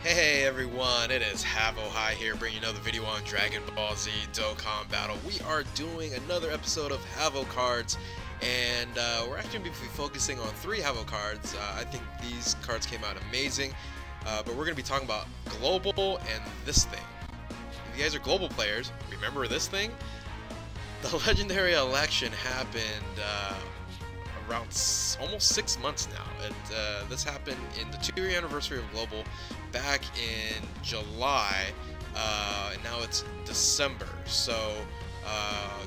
Hey everyone, it is HavoCards here bringing another video on Dragon Ball Z Dokkan Battle. We are doing another episode of HavoCards, and we're actually going to be focusing on 3 HavoCards. I think these cards came out amazing, but we're going to be talking about Global and this thing. If you guys are Global players, remember this thing? The Legendary Election happened around almost 6 months now. This happened in the 2-year anniversary of Global back in July, and now it's December, so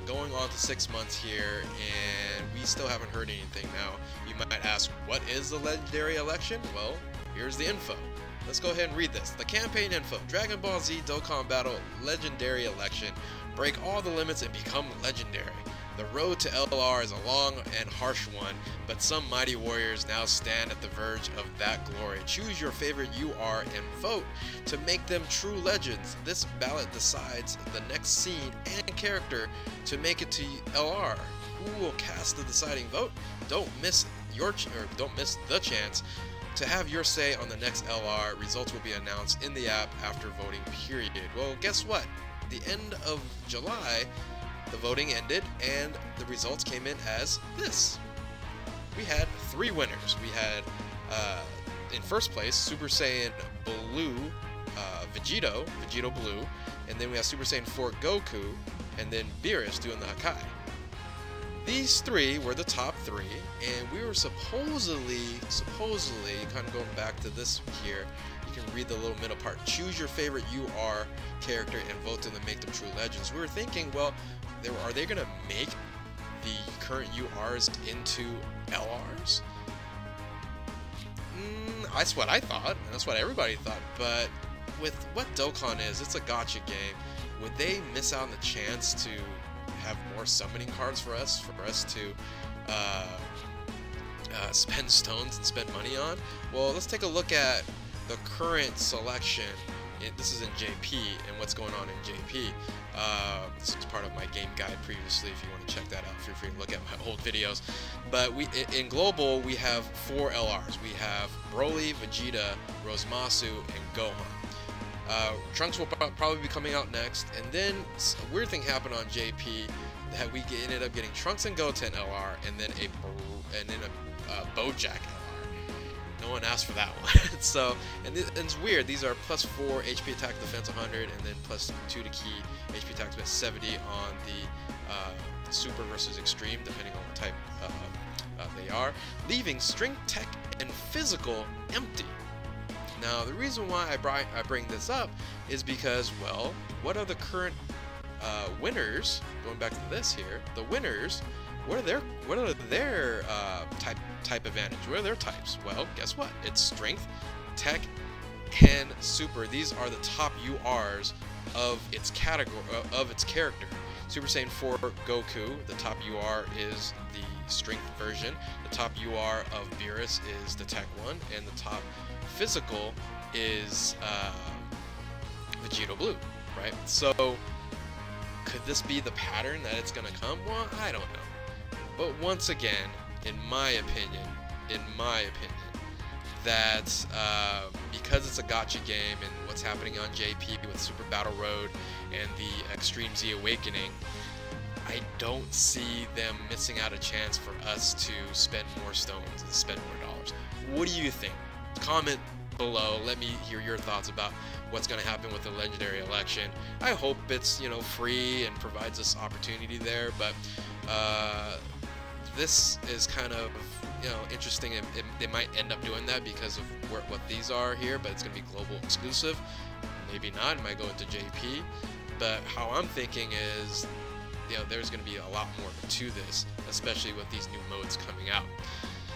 going on to 6 months here, and we still haven't heard anything. Now you might ask, what is the Legendary Election? Well, here's the info. Let's go ahead and read this. The campaign info: Dragon Ball Z Dokkan Battle Legendary Election. Break all the limits and become legendary. The road to LR is a long and harsh one, but some mighty warriors now stand at the verge of that glory. Choose your favorite UR and vote to make them true legends. This ballot decides the next scene and character to make it to LR. Who will cast the deciding vote? Don't miss the chance to have your say on the next LR. Results will be announced in the app after voting period. Well, guess what? The end of July, the voting ended, and the results came in as this. We had 3 winners. We had, in first place, Super Saiyan Blue, Vegeto Blue, and then we have Super Saiyan 4 Goku, and then Beerus doing the Hakai. These 3 were the top 3, and we were supposedly, kind of going back to this here, you can read the little middle part. Choose your favorite UR character and vote to them, make them true legends. We were thinking, well, are they going to make the current URs into LRs? That's what I thought, and that's what everybody thought. But with what Dokkan is, it's a gacha game. Would they miss out on the chance to have more summoning cards for us to spend stones and spend money on? Well, let's take a look at the current selection. This is in JP, and what's going on in JP. This is part of my game guide previously. If you want to check that out, feel free to look at my old videos. But in Global, we have 4 LRs. We have Broly, Vegeta, Rosemasu, and Gohan. Trunks will probably be coming out next, and then a weird thing happened on JP that we ended up getting Trunks and Goten LR, and then a Bojack LR. No one asked for that one. So, and it's weird. These are plus 4 HP attack defense 100, and then plus 2 to key HP attack defense 70 on the Super versus Extreme, depending on what type they are, leaving Strength, Tech, and Physical empty. Now, the reason why I bring this up is because, well, what are the current winners? Going back to this here, the winners. What are their type advantage? What are their types? Well, guess what? It's Strength, Tech, and Super. These are the top URs of its category of its character. Super Saiyan 4 Goku, the top UR is the Strength version. The top UR of Beerus is the Tech one, and the top Physical is Vegeto Blue, right? So, could this be the pattern that it's gonna come? Well, I don't know. But once again, in my opinion, that because it's a gacha game and what's happening on JP with Super Battle Road and the Extreme Z Awakening, I don't see them missing out a chance for us to spend more stones and spend more dollars. What do you think? Comment below. Let me hear your thoughts about what's going to happen with the Legendary Election. I hope it's, free and provides us opportunity there, but this is kind of, interesting. They might end up doing that because of what these are here, but it's going to be global exclusive. Maybe not. It might go into JP. But how I'm thinking is, there's going to be a lot more to this, especially with these new modes coming out.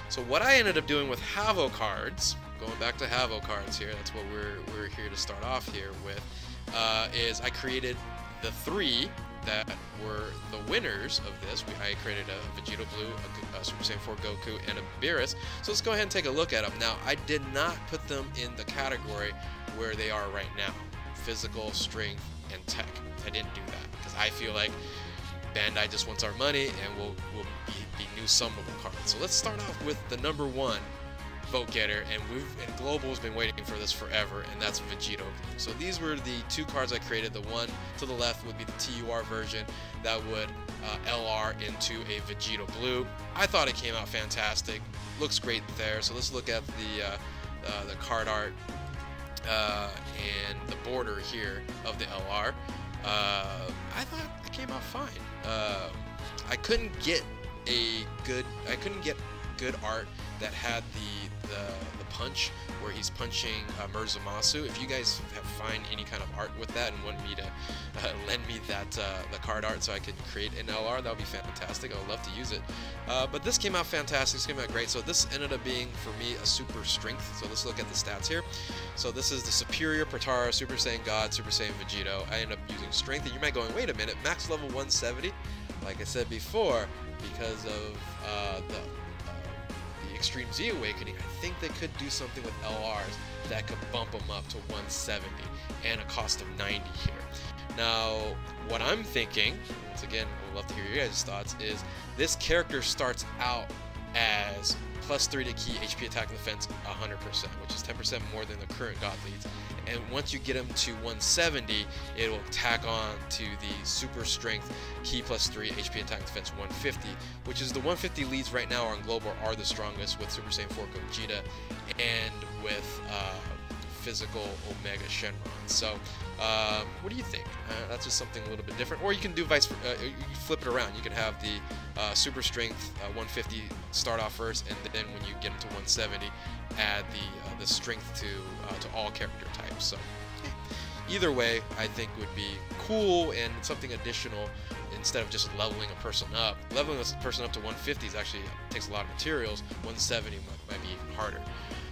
So what I ended up doing with HavoCards, going back to HavoCards here, that's what we're here to start off here with, is I created the 3 that were the winners of this. I created a Vegeto Blue, a Super Saiyan 4 Goku, and a Beerus. So let's go ahead and take a look at them. Now, I did not put them in the category where they are right now. Physical, Strength, and Tech. I didn't do that because I feel like Bandai just wants our money and will be new summonable cards. So let's start off with the number 1 vote getter, and Global's been waiting for this forever, and that's Vegeto. So these were the two cards I created. The one to the left would be the TUR version that would LR into a Vegeto blue. I thought it came out fantastic. Looks great there. So let's look at the card art and the border here of the LR. I thought it came out fine. I couldn't get good art that had the punch where he's punching Murzumasu. If you guys find any kind of art with that and want me to lend me that the card art so I could create an LR, that would be fantastic. I would love to use it. But this came out fantastic. This came out great. So this ended up being for me a super strength. So let's look at the stats here. So this is the Superior Potara, Super Saiyan God, Super Saiyan Vegeto. I end up using strength, and you might be going, wait a minute, max level 170. Like I said before, because of the Extreme Z Awakening, I think they could do something with LRs that could bump them up to 170 and a cost of 90 here. Now, what I'm thinking, once again, I would love to hear your guys' thoughts, is this character starts out as +3 to key HP attack and defense 100%, which is 10% more than the current God leads. And once you get him to 170, it will tack on to the super strength key +3 HP attack and defense 150, which is the 150 leads right now on global are the strongest with Super Saiyan 4 Gogeta and with physical Omega Shenron. So what do you think? That's just something a little bit different. Or you can do you flip it around. You can have the super strength 150 start off first, and then when you get into 170, add the strength to all character types. So either way, I think would be cool and something additional instead of just leveling a person up. Leveling a person up to 150 is actually takes a lot of materials. 170 might be even harder.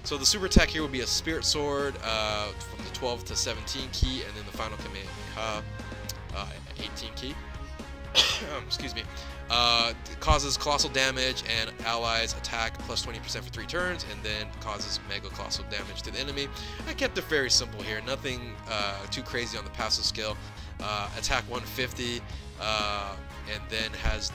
So the super attack here would be a Spirit Sword from the 12 to 17 key, and then the final Kamehameha 18 key. Excuse me. Causes colossal damage and allies attack +20% for 3 turns, and then causes mega colossal damage to the enemy. I kept it very simple here. Nothing too crazy on the passive skill. Attack 150, and then has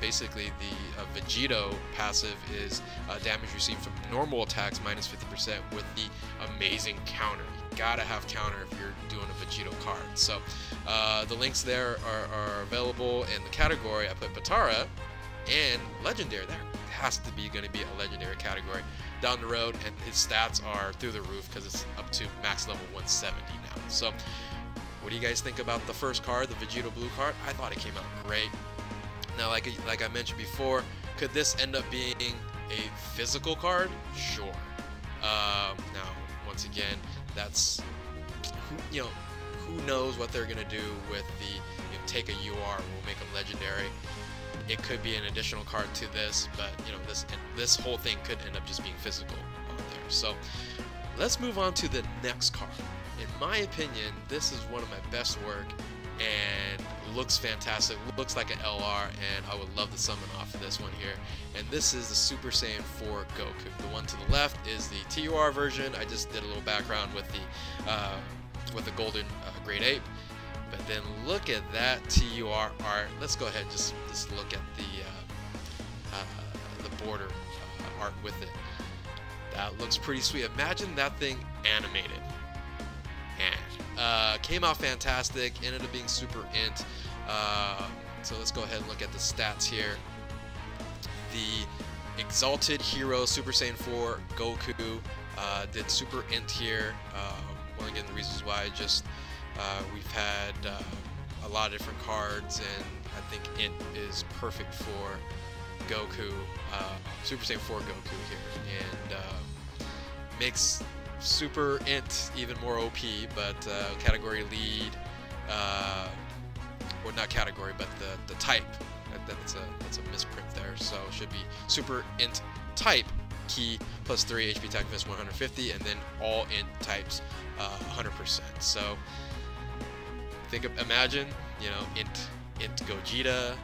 basically the Vegeto passive is damage received from normal attacks -50% with the amazing counter. You gotta have counter if you're doing a Vegeto card. So the links there are available in the category. I put Potara and Legendary. There has to be going to be a Legendary category down the road, and his stats are through the roof because it's up to max level 170 now. So what do you guys think about the first card, the Vegeto blue card? I thought it came out great. Now, like I mentioned before, could this end up being a physical card? Sure. Now, once again, that's who knows what they're gonna do with the take a UR, we'll make them legendary. It could be an additional card to this, but this whole thing could end up just being physical out there. So let's move on to the next card. In my opinion, this is one of my best work and looks fantastic. Looks like an LR, and I would love to summon off of this one here. And this is the Super Saiyan 4 Goku. The one to the left is the TUR version. I just did a little background with the golden Great Ape. But then look at that TUR art. Let's go ahead and just look at the border art with it. That looks pretty sweet. Imagine that thing animated. And came out fantastic. Ended up being super int. So let's go ahead and look at the stats here. The Exalted Hero Super Saiyan 4 Goku did super int here. Well, again, the reasons why we've had a lot of different cards, and I think int is perfect for Goku, Super Saiyan 4 Goku here, and makes super int even more OP. But category lead, or not category, but the type. That's a misprint there. So it should be super int type key +3 HP attack defense 150, and then all int types 100%. So imagine int Gogeta,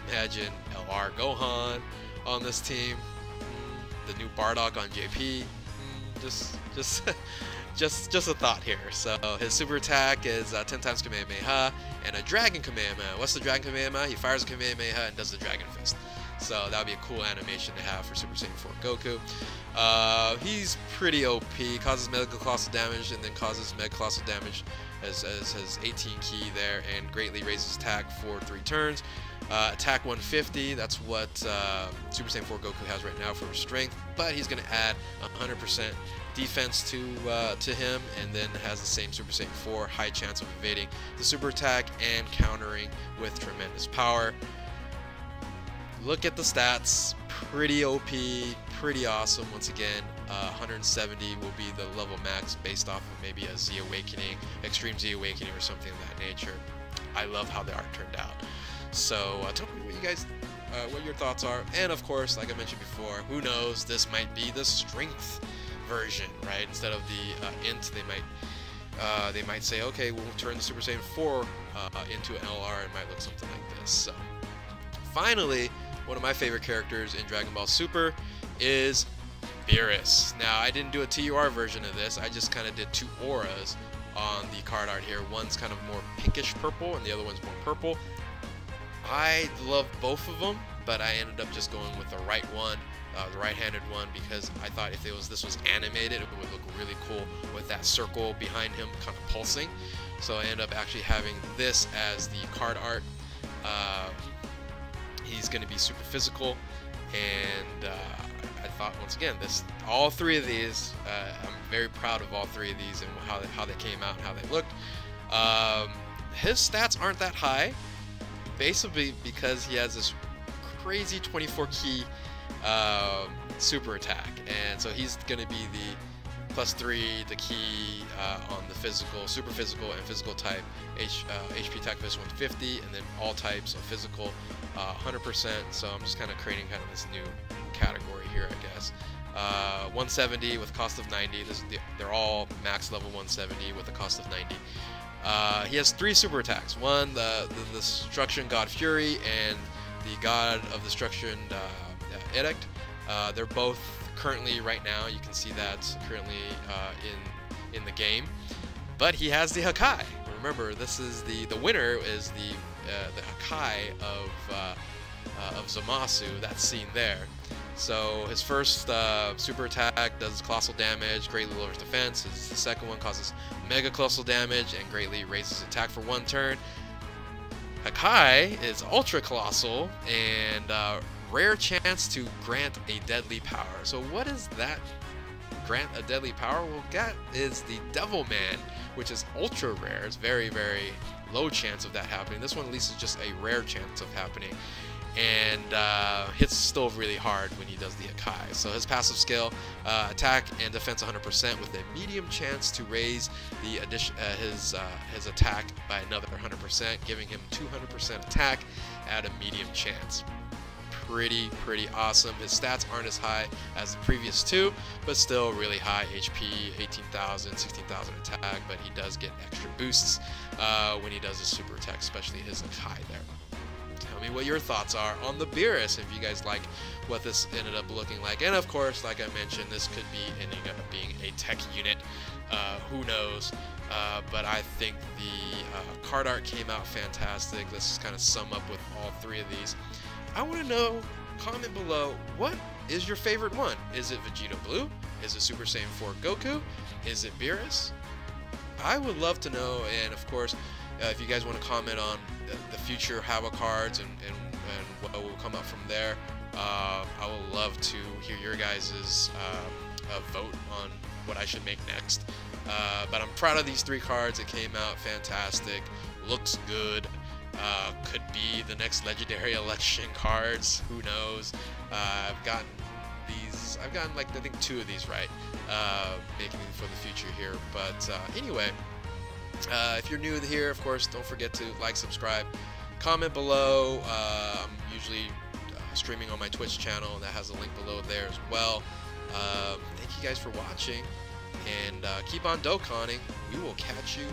imagine LR Gohan on this team, the new Bardock on JP. Just a thought here. So his super attack is 10 times Kamehameha and a Dragon Kamehameha. What's the Dragon Kamehameha? He fires a Kamehameha and does the Dragon Fist. So that would be a cool animation to have for Super Saiyan 4 Goku. He's pretty OP, causes Mega Colossal damage and then causes Mega Colossal damage as his 18 key there, and greatly raises attack for 3 turns. Attack 150, that's what Super Saiyan 4 Goku has right now for strength, but he's going to add 100% defense to him, and then has the same Super Saiyan 4 high chance of evading the super attack and countering with tremendous power. Look at the stats, pretty OP, pretty awesome. Once again, 170 will be the level max based off of maybe a Z Awakening, Extreme Z Awakening or something of that nature. I love how the art turned out. So tell me what you guys, what your thoughts are. And of course, like I mentioned before, who knows, this might be the strength version, right? Instead of the int, they might say, okay, we'll turn the Super Saiyan 4 into an LR. It might look something like this. So finally, one of my favorite characters in Dragon Ball Super is Beerus. Now, I didn't do a TUR version of this. I just kind of did 2 auras on the card art here. One's kind of more pinkish purple and the other one's more purple. I love both of them, but I ended up just going with the right one, the right-handed one, because I thought if this was animated, it would look really cool with that circle behind him kind of pulsing. So I ended up actually having this as the card art. He's going to be super physical, and I thought, once again, all 3 of these, I'm very proud of all 3 of these and how they came out and how they looked. His stats aren't that high, basically because he has this crazy 24 key super attack, and so he's going to be the +3, the key on the physical, super physical, and physical type, HP attack fist 150, and then all types of physical 100%. So I'm just kind of creating kind of this new category here, I guess. 170 with cost of 90. They're all max level 170 with a cost of 90. He has 3 super attacks. One, the Destruction God Fury, and the God of Destruction Edict. They're both currently, right now, you can see that currently in the game. But he has the Hakai. Remember, this is the winner is the Hakai of Zamasu. That's seen there. So his first super attack does colossal damage, greatly lowers defense. The second one causes mega colossal damage and greatly raises attack for 1 turn. Hakai is ultra colossal and rare chance to grant a deadly power. So what is that? Grant a deadly power? Well, that is the Devil Man, which is ultra rare. It's very, very low chance of that happening. This one at least is just a rare chance of happening, and hits still really hard when he does the Hakai. So his passive skill, attack and defense 100% with a medium chance to raise the his attack by another 100%, giving him 200% attack at a medium chance. Pretty awesome. His stats aren't as high as the previous 2, but still really high HP, 18,000, 16,000 attack, but he does get extra boosts when he does his super attack, especially his Hakai there. Tell me what your thoughts are on the Beerus, if you guys like what this ended up looking like. And of course, like I mentioned, this could be ending up being a tech unit. Who knows? But I think the card art came out fantastic. Let's just kind of sum up with all 3 of these. I want to know, comment below, what is your favorite one? Is it Vegeto Blue? Is it Super Saiyan 4 Goku? Is it Beerus? I would love to know, and of course, if you guys want to comment on the future HavoCards and what will come up from there, I would love to hear your guys' vote on what I should make next. But I'm proud of these 3 cards. It came out fantastic, looks good. Could be the next legendary election cards. Who knows? I've gotten like I think 2 of these right, making them for the future here. But anyway, if you're new here, of course, don't forget to like, subscribe, comment below. I'm usually streaming on my Twitch channel. That has a link below there as well. Thank you guys for watching, and keep on Dokkaning. We will catch you